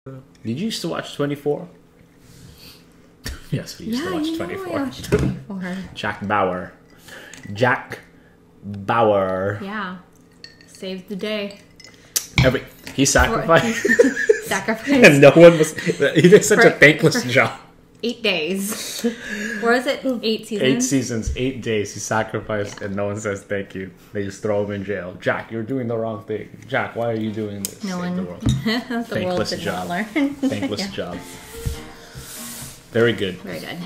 Did you used to watch 24? Yes, we used to watch 24. I watched 24. Jack Bauer. Jack Bauer. Yeah. Saved the day. He sacrificed. Sacrificed. And no one was. He did such a thankless job. 8 days. Or is it 8 seasons? 8 seasons, 8 days. He sacrificed, and no one says thank you. They just throw him in jail. Jack, you're doing the wrong thing. Jack, why are you doing this? No one. The world. The Thankless world did job. not learn. Thankless Yeah. job. Very good. Very good.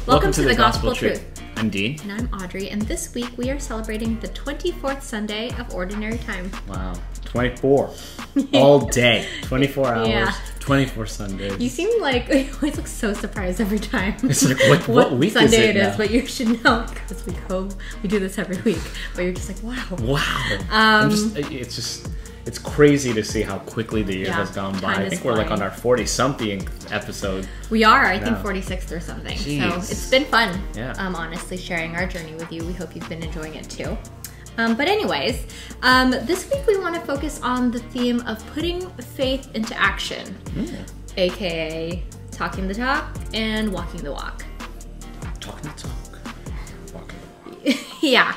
Welcome to the Gospel Truth. I'm Dean. And I'm Audrey, and this week we are celebrating the 24th Sunday of Ordinary Time. Wow. 24. All day. 24 hours. Yeah. 24 Sundays. You seem like you always look so surprised every time. It's like, what week Sunday is it it now? is, but you should know because we do this every week. But you're just like, wow. Wow. It's crazy to see how quickly the year has gone by. I think we're like on our 40-something episode. We are, I think 46th or something. Jeez. So it's been fun, Yeah. honestly, sharing our journey with you. We hope you've been enjoying it too. But anyways, this week we want to focus on the theme of putting faith into action, aka talking the talk and walking the walk. Talking the talk, walking the walk. Yeah.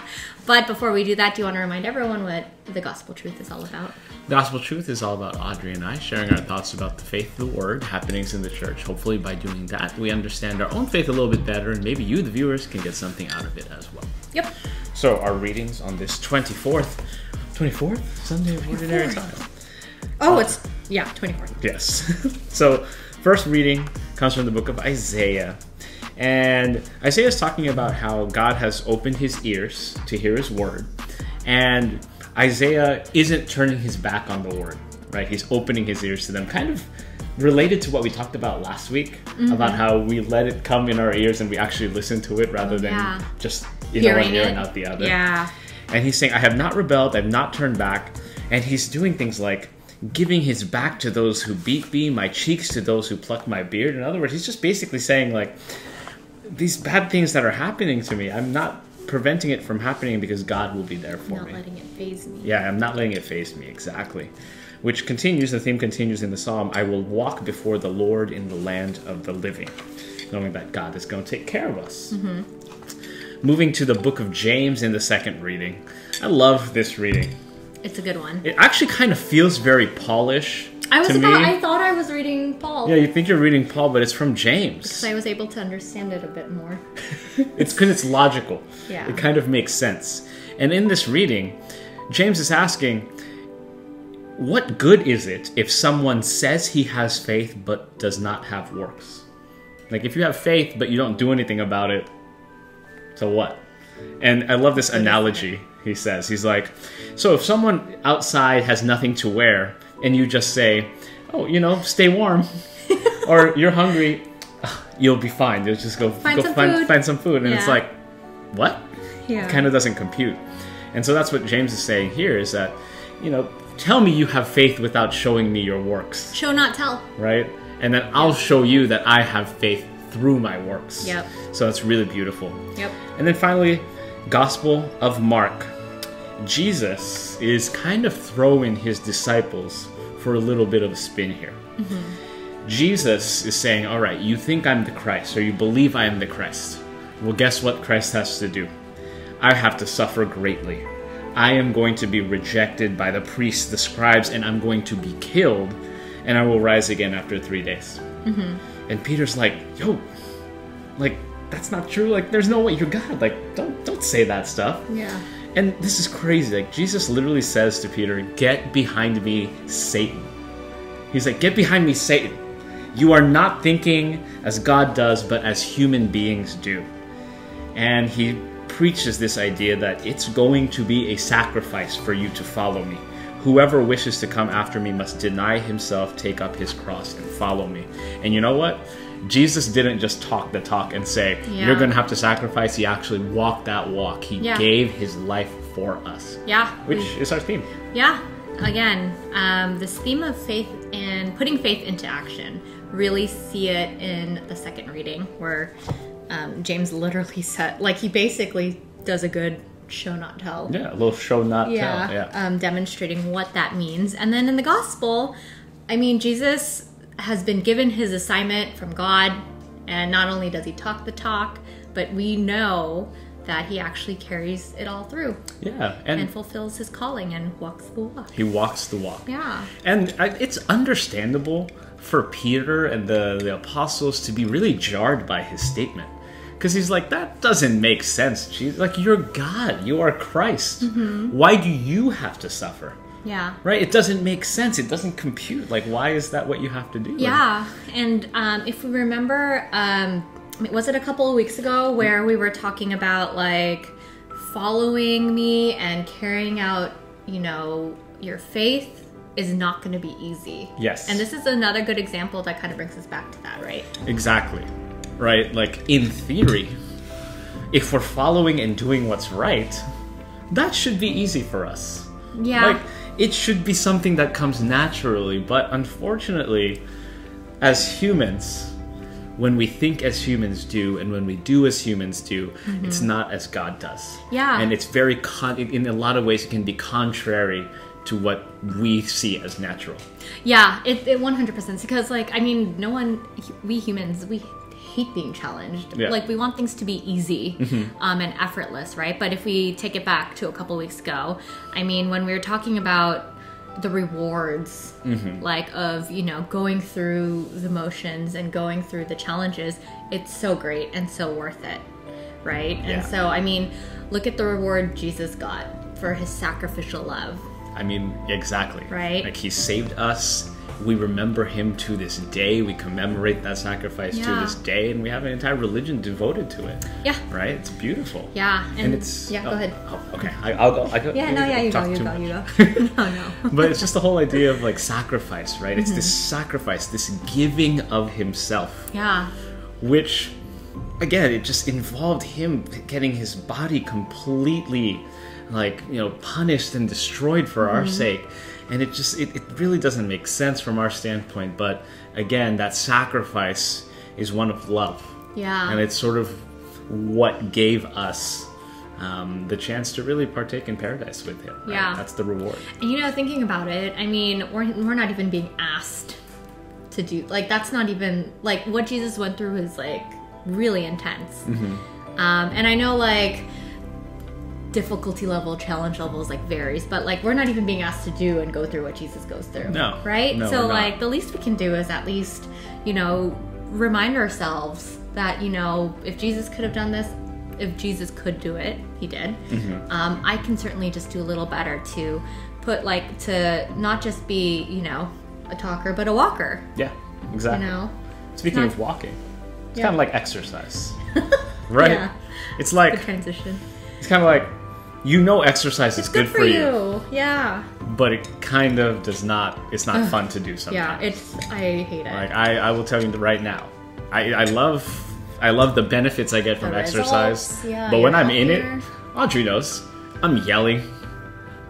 But before we do that, do you want to remind everyone what the Gospel Truth is all about? The Gospel Truth is all about Audrey and I sharing our thoughts about the faith of the Word, happenings in the church. Hopefully by doing that, we understand our own faith a little bit better, and maybe you, the viewers, can get something out of it as well. Yep. So our readings on this 24th Sunday of Ordinary Time. Oh, it's 24th. Yes. So first reading comes from the book of Isaiah. And Isaiah is talking about how God has opened his ears to hear his word. And Isaiah isn't turning his back on the word, right? He's opening his ears to them. Kind of related to what we talked about last week, about how we let it come in our ears and we actually listen to it rather than just one ear and out the other. Yeah. And he's saying, I have not rebelled, I've not turned back. And he's doing things like giving his back to those who beat me, my cheeks to those who pluck my beard. In other words, he's just basically saying, like, these bad things that are happening to me, I'm not preventing it from happening because God will be there for me. Not letting it faze me. Yeah, I'm not letting it faze me, exactly. Which continues, the theme continues in the psalm, I will walk before the Lord in the land of the living, knowing that God is going to take care of us. Moving to the book of James in the second reading. I love this reading. It's a good one. It actually kind of feels very Paulish to me. I thought I was reading Paul. Yeah, you think you're reading Paul, but it's from James. Because I was able to understand it a bit more. It's because it's logical. Yeah. It kind of makes sense. And in this reading, James is asking, what good is it if someone says he has faith but does not have works? Like, if you have faith but you don't do anything about it, so what? And I love this analogy he says. He's like, so if someone outside has nothing to wear and you just say, oh, stay warm, or you're hungry, you'll be fine. You'll just go find some food. And it's like, what? Yeah. It kind of doesn't compute. And so that's what James is saying here is that, tell me you have faith without showing me your works. Show not tell. Right? And then I'll show you that I have faith through my works. Yep. So it's really beautiful. Yep. And then finally, Gospel of Mark. Jesus is kind of throwing his disciples for a little bit of a spin here. Jesus is saying, all right, you think I'm the Christ, or you believe I am the Christ. Well, guess what Christ has to do? I have to suffer greatly. I am going to be rejected by the priests, the scribes, and I'm going to be killed, and I will rise again after 3 days. And Peter's like, yo, like, that's not true. Like, there's no way. You're God. Like, don't say that stuff. Yeah. And this is crazy. Like, Jesus literally says to Peter, get behind me, Satan. He's like, get behind me, Satan. You are not thinking as God does, but as human beings do. And he preaches this idea that it's going to be a sacrifice for you to follow me. Whoever wishes to come after me must deny himself, take up his cross, and follow me. And you know what? Jesus didn't just talk the talk and say, you're going to have to sacrifice. He actually walked that walk. He gave his life for us. Yeah. Which is our theme. Yeah. Again, this theme of faith and putting faith into action. Really see it in the second reading where James literally said, like, he basically does a good show not tell. Yeah, a little show not tell. Yeah. Demonstrating what that means. And then in the gospel, I mean, Jesus has been given his assignment from God, and not only does he talk the talk, but we know that he actually carries it all through. Yeah. And fulfills his calling and walks the walk. He walks the walk. Yeah. And it's understandable for Peter and the apostles to be really jarred by his statement. Because he's like, that doesn't make sense, Jesus. Like, you're God. You are Christ. Why do you have to suffer? Yeah. Right? It doesn't make sense. It doesn't compute. Like, why is that what you have to do? Yeah. And if we remember, was it a couple of weeks ago where we were talking about, like, following me and carrying out, you know, your faith is not going to be easy. Yes. And this is another good example that kind of brings us back to that, right? Exactly. Right? Like, in theory, if we're following and doing what's right, that should be easy for us. Yeah. Like, it should be something that comes naturally, but unfortunately, as humans, when we think as humans do and when we do as humans do, it's not as God does. Yeah. And it's very, in a lot of ways, it can be contrary to what we see as natural. Yeah, it 100%. Because, like, I mean, we humans, we hate being challenged. Yeah. Like, we want things to be easy and effortless, right? But if we take it back to a couple weeks ago, I mean, when we were talking about the rewards, like, of, you know, going through the motions and going through the challenges, it's so great and so worth it, right? Yeah. And so, I mean, look at the reward Jesus got for his sacrificial love. I mean, exactly. Right? Like, he saved us. We remember him to this day. We commemorate that sacrifice to this day, and we have an entire religion devoted to it. Yeah. Right? It's beautiful. Yeah. And it's... Yeah, go ahead. Oh, okay. I'll go. You go. No. But it's just the whole idea of, like, sacrifice, right? It's this sacrifice, this giving of himself. Yeah. Which, again, it just involved him getting his body completely, like, you know, punished and destroyed for our sake. And it just, it really doesn't make sense from our standpoint. But again, that sacrifice is one of love. Yeah. And it's sort of what gave us the chance to really partake in paradise with him. Right? Yeah. That's the reward. And, you know, thinking about it, I mean, we're not even being asked to do, like, that's not even, like, what Jesus went through is, like, really intense. And I know, like, difficulty level, challenge levels, like, varies, but, like, we're not even being asked to do and go through what Jesus goes through. No. Right? No, so, we're not. like, the least we can do is at least, you know, remind ourselves that, you know, if Jesus could have done this, if Jesus could do it, he did. I can certainly just do a little better to put, like, to not just be, you know, a talker, but a walker. Yeah, exactly. You know? Speaking of walking, it's kind of like exercise. Right? Yeah. It's like... Good transition. It's kind of like, you know, exercise is good for you. Yeah. But it kind of does not, it's not fun to do sometimes. Yeah, I hate it. Like, I will tell you right now, I love the benefits I get from exercise. Results, yeah, but when you're I'm in healthier. it, Audrey knows, I'm yelling.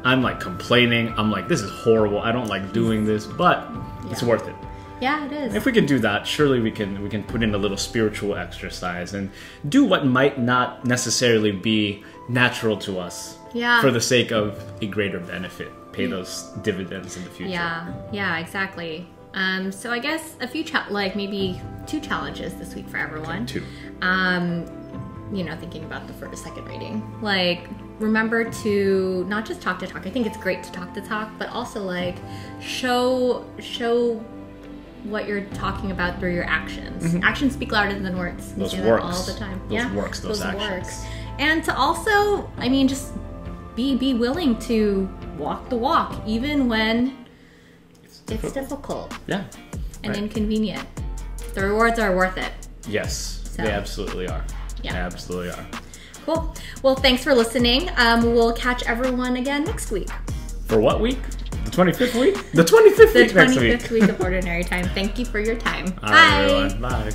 I'm, like, complaining. I'm like, this is horrible. I don't like doing this, but it's worth it. Yeah, it is. If we can do that, surely we can put in a little spiritual exercise and do what might not necessarily be natural to us. Yeah. For the sake of a greater benefit. Pay those dividends in the future. Yeah, exactly. So I guess a few, maybe 2 challenges this week for everyone. Okay, 2. You know, thinking about the second reading. Like, remember to not just talk the talk. I think it's great to talk the talk, but also, like, show what you're talking about through your actions. Actions speak louder than words. You Those say works. that all the time. Those actions. Works. And to also, I mean, just be willing to walk the walk, even when it's difficult. Yeah. And inconvenient. The rewards are worth it. Yes, So. they absolutely are. Yeah. They absolutely are. Cool. Well, thanks for listening. We'll catch everyone again next week. For what week? The 25th week? The 25th week next week. The 25th week of Ordinary Time. Thank you for your time. All right, everyone. Bye.